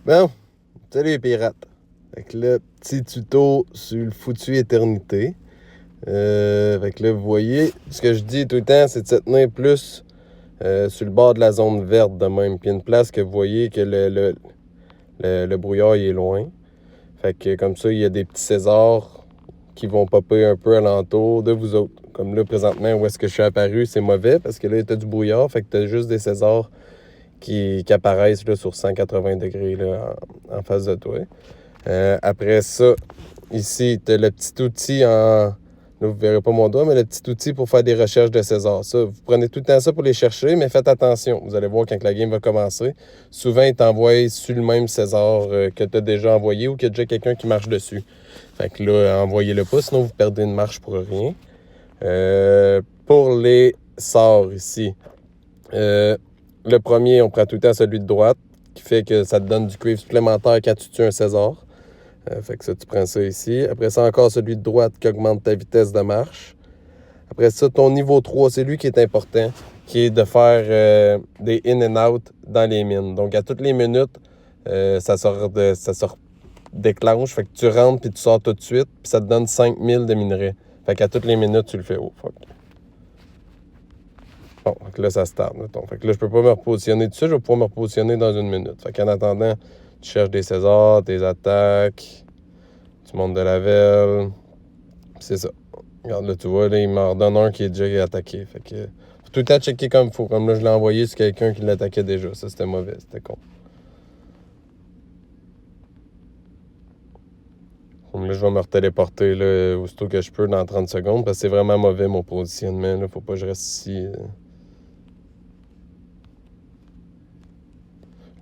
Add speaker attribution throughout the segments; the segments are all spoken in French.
Speaker 1: Bon, salut les pirates. Fait que là, petit tuto sur le foutu éternité. Fait que là, vous voyez, ce que je dis tout le temps, c'est de se tenir plus sur le bord de la zone verte de même. Puis une place que vous voyez que le brouillard il est loin. Fait que comme ça, il y a des petits césars qui vont popper un peu alentour de vous autres. Comme là, présentement, où est-ce que je suis apparu, c'est mauvais parce que là, t'as du brouillard. Fait que t'as juste des césars qui apparaissent là, sur 180 degrés là, en face de toi. Après ça, ici, tu as le petit outil en. Là, vous ne verrez pas mon doigt, mais le petit outil pour faire des recherches de César. Ça, vous prenez tout le temps ça pour les chercher, mais faites attention. Vous allez voir quand la game va commencer. Souvent, il t'envoie sur le même César que tu as déjà envoyé ou qu'il y a déjà quelqu'un qui marche dessus. Fait que là, envoyez-le pas, sinon vous perdez une marche pour rien. Pour les sorts ici, le premier, on prend tout le temps celui de droite, qui fait que ça te donne du cuivre supplémentaire quand tu tues un César. Fait que ça, tu prends ça ici. Après ça, encore celui de droite qui augmente ta vitesse de marche. Après ça, ton niveau 3, c'est lui qui est important, qui est de faire des in and out dans les mines. Donc, à toutes les minutes, ça se déclenche. Fait que tu rentres puis tu sors tout de suite, puis ça te donne 5000 de minerais. Fait qu'à toutes les minutes, tu le fais. Oh, fuck. Bon, fait que là, ça start, mettons. Fait que là, je peux pas me repositionner dessus, je vais pouvoir me repositionner dans une minute. Fait qu'en attendant, tu cherches des Césars, tes attaques, tu montes de level. C'est ça. Regarde, là, tu vois, là, il m'en redonne un qui est déjà attaqué. Fait que faut tout le temps checker comme il faut. Comme là, je l'ai envoyé sur quelqu'un qui l'attaquait déjà. Ça, c'était mauvais. C'était con. Comme là, je vais me retéléporter là, aussitôt que je peux dans 30 secondes parce que c'est vraiment mauvais mon positionnement. Là. Faut pas que je reste ici.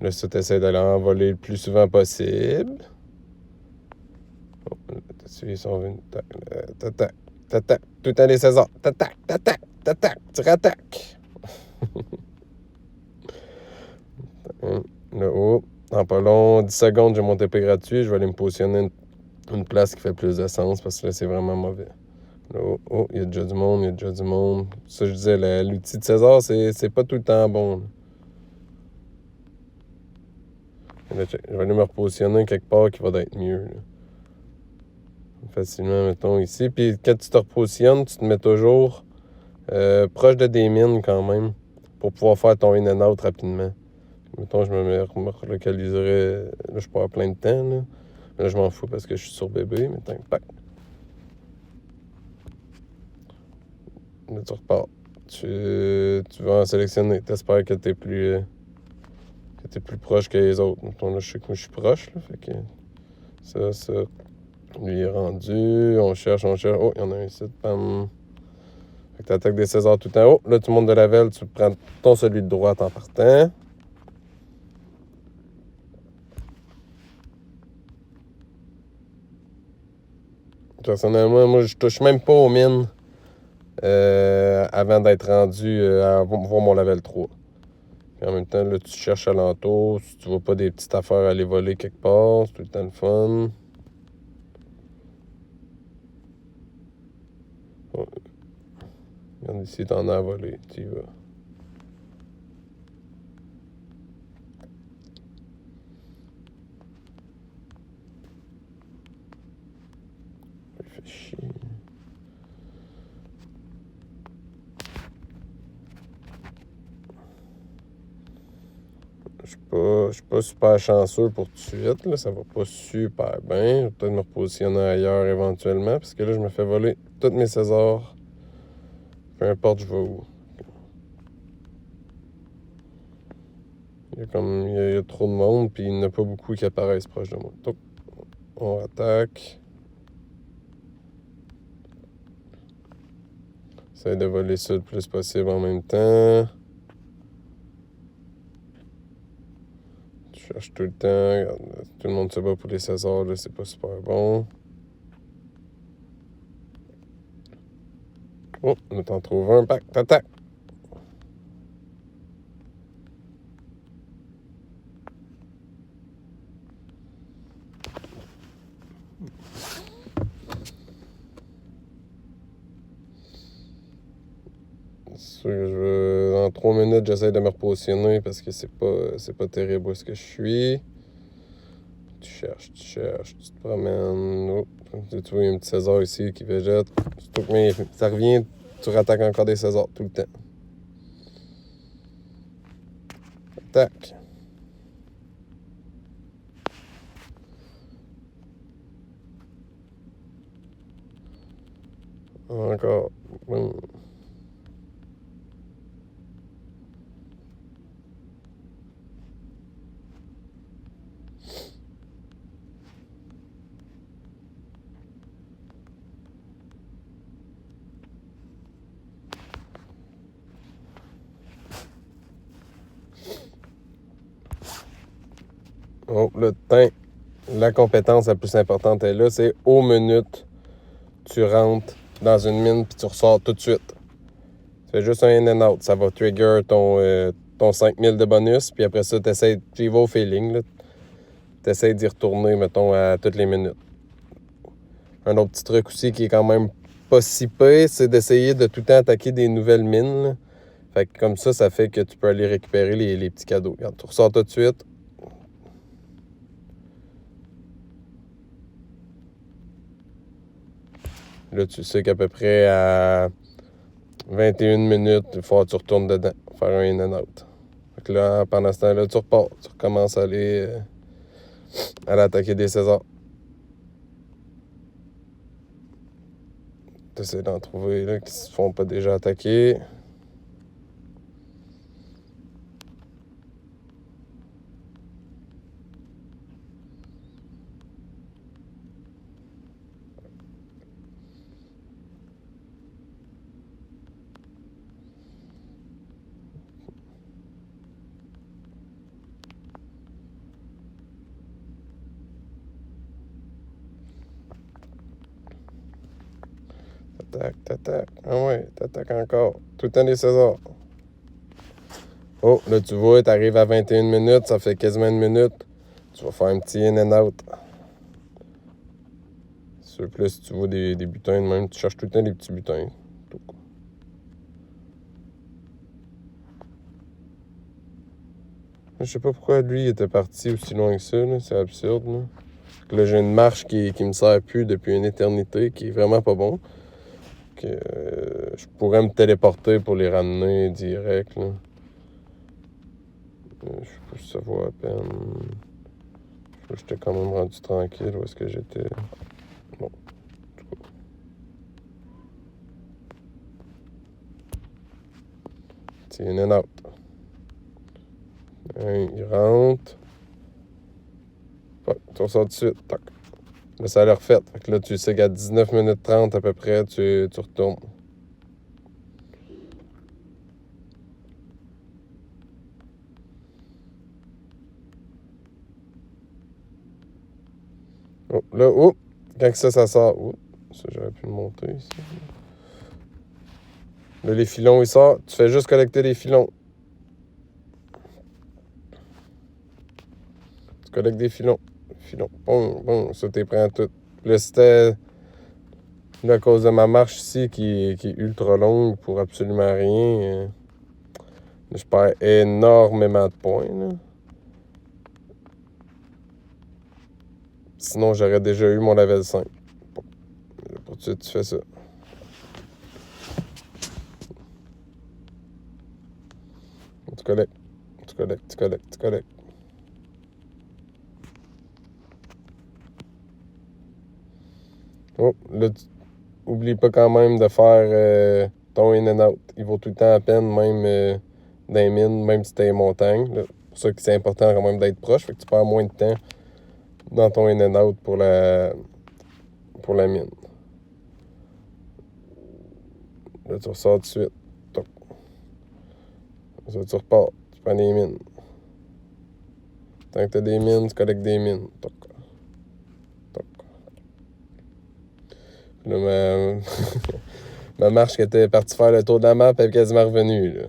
Speaker 1: Là, ça, t'essaies d'aller envoler le plus souvent possible. Oh, là, ils sont venus. T'attaques. T'attaques. Tout le temps les Césars. T'attaques. T'attaques. T'attaques. Tu rattaques. Là, oh. En pas long, 10 secondes, j'ai mon TP gratuit. Je vais aller me positionner une place qui fait plus de sens parce que là, c'est vraiment mauvais. Là, oh, oh, il y a déjà du monde, il y a déjà du monde. Ça, je disais, l'outil de César, c'est pas tout le temps bon. Là, je vais aller me repositionner quelque part qui va être mieux. Là. Facilement, mettons ici. Puis quand tu te repositionnes, tu te mets toujours proche de des mines quand même pour pouvoir faire ton in and out rapidement. Mettons, je me relocaliserais. Là, je peux avoir plein de temps. Là, je m'en fous parce que je suis sur bébé. Mais tant là, tu repars. Tu vas en sélectionner. T'espères que t'es plus proche que les autres. Mettons, là, je sais que moi, je suis proche. Là, fait que ça. Lui est rendu. On cherche. Oh, il y en a un ici. Pam. Fait que t'attaques des Césars tout en haut. Là, tu montes de level. Tu prends ton celui de droite en partant. Personnellement, moi, je touche même pas aux mines avant d'être rendu à voir mon level 3. Puis en même temps, là, tu cherches alentour. Si tu vois pas des petites affaires à aller voler quelque part, c'est tout le temps le fun. Oh, regarde ici, t'en as à voler. Tu y vas. Ça fait chier. Je suis pas super chanceux pour tout de suite. Là. Ça va pas super bien. Je vais peut-être me repositionner ailleurs éventuellement. Parce que là, je me fais voler tous mes Césars. Peu importe je vais où. Il y a trop de monde, puis il n'y en a pas beaucoup qui apparaissent proche de moi. Donc, on attaque. Essaye de voler ça le plus possible en même temps. Tu cherches tout le temps. Regarde, tout le monde se bat pour les Césars, là, c'est pas super bon. Oh, on t'en trouve un. Pac, t'attaques. Dans 3 minutes, j'essaie de me repositionner parce que c'est pas terrible où est-ce que je suis. tu cherches, tu te promènes. Oh, tu vois, il y a un petit César ici qui végète. Surtout que ça revient, tu rattaques encore des Césars tout le temps. Tac. Encore. Boum. Oh, le temps. La compétence la plus importante est là, c'est aux minutes, tu rentres dans une mine puis tu ressors tout de suite. Tu fais juste un in and out. Ça va trigger ton 5000 de bonus, puis après ça, tu y vas au feeling. Tu essaies d'y retourner, mettons, à toutes les minutes. Un autre petit truc aussi qui est quand même pas si pire, c'est d'essayer de tout le temps attaquer des nouvelles mines. Là. Fait que comme ça fait que tu peux aller récupérer les petits cadeaux. Regarde, tu ressors tout de suite. Là, tu sais qu'à peu près à 21 minutes, il faut que tu retournes dedans, faire un in and out. Fait que là, pendant ce temps-là, tu repars. Tu recommences à aller attaquer des Césars. Tu essaies d'en trouver là, qui se font pas déjà attaquer. T'attaques. Ah ouais, t'attaques encore. Tout le temps des Césars. Oh, là, tu vois, t'arrives à 21 minutes, ça fait quasiment une minute. Tu vas faire un petit in and out. Sur plus, tu vois des butins de même, tu cherches tout le temps des petits butins. Tout. Je sais pas pourquoi lui il était parti aussi loin que ça, là. C'est absurde. Là, j'ai une marche qui me sert plus depuis une éternité, qui est vraiment pas bon. Que je pourrais me téléporter pour les ramener direct. Là. Je sais pas si ça vaut à peine. J'étais quand même rendu tranquille où est-ce que j'étais. Bon. C'est in and out. Il rentre. Tu ressors tout de suite. Tac. Là, ça a l'air fait. Fait que là, tu sais qu'à 19 minutes 30 à peu près, tu retournes. Oh, là, oh! Quand ça sort. Oh, ça, j'aurais pu le monter ici. Là, les filons, ils sortent. Tu fais juste collecter les filons. Tu collectes des filons. Filons. Bon, ça, t'es prends tout. Là, c'était à cause de ma marche ici qui est ultra longue pour absolument rien. Je perds énormément de points. Là. Sinon, j'aurais déjà eu mon level 5. Pour tout de suite, tu fais ça. Tu collectes. Tu collectes, tu collectes, tu collectes. Oh, là, oublie pas quand même de faire ton in and out. Il vaut tout le temps à peine, même dans les mines, même si t'es les montagnes. C'est pour ça que c'est important quand même d'être proche. Fait que tu perds moins de temps dans ton in and out pour la mine. Là, tu ressors tout de suite. Toc. Là, tu repars. Tu prends des mines. Tant que t'as des mines, tu collectes des mines. Toc. Toc. Là, ma marche qui était partie faire le tour de la map, elle est quasiment revenue. Là.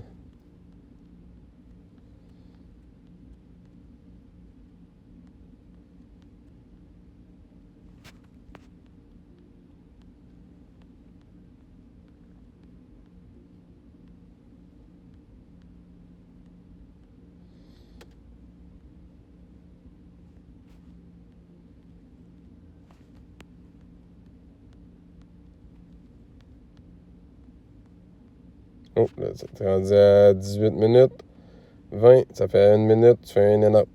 Speaker 1: Oh, là, t'es rendu à 18 minutes. 20, ça fait 1 minute, tu fais un in-out.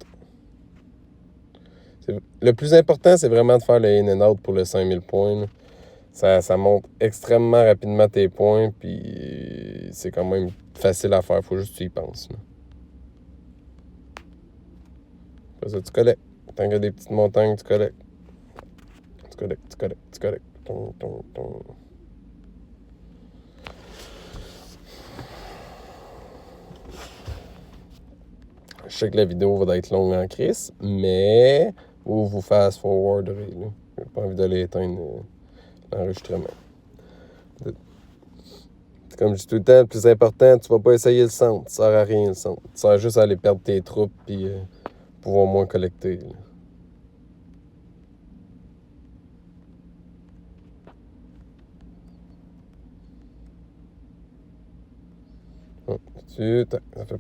Speaker 1: Le plus important, c'est vraiment de faire le in-and-out pour le 5000 points. Là. Ça monte extrêmement rapidement tes points, puis c'est quand même facile à faire. Faut juste que tu y penses. Là. Après ça, tu collectes. Tant qu'il y a des petites montagnes, tu collectes. Tu collectes, tu collectes, tu collectes. Ton, ton, ton. Je sais que la vidéo va être longue en crise, mais vous fast forwarderez. J'ai pas envie d'aller éteindre l'enregistrement. Comme je dis tout le temps, le plus important, tu vas pas essayer le centre. Ça sert à rien le centre. Tu sers juste à aller perdre tes troupes puis pouvoir moins collecter. Là. Ça fait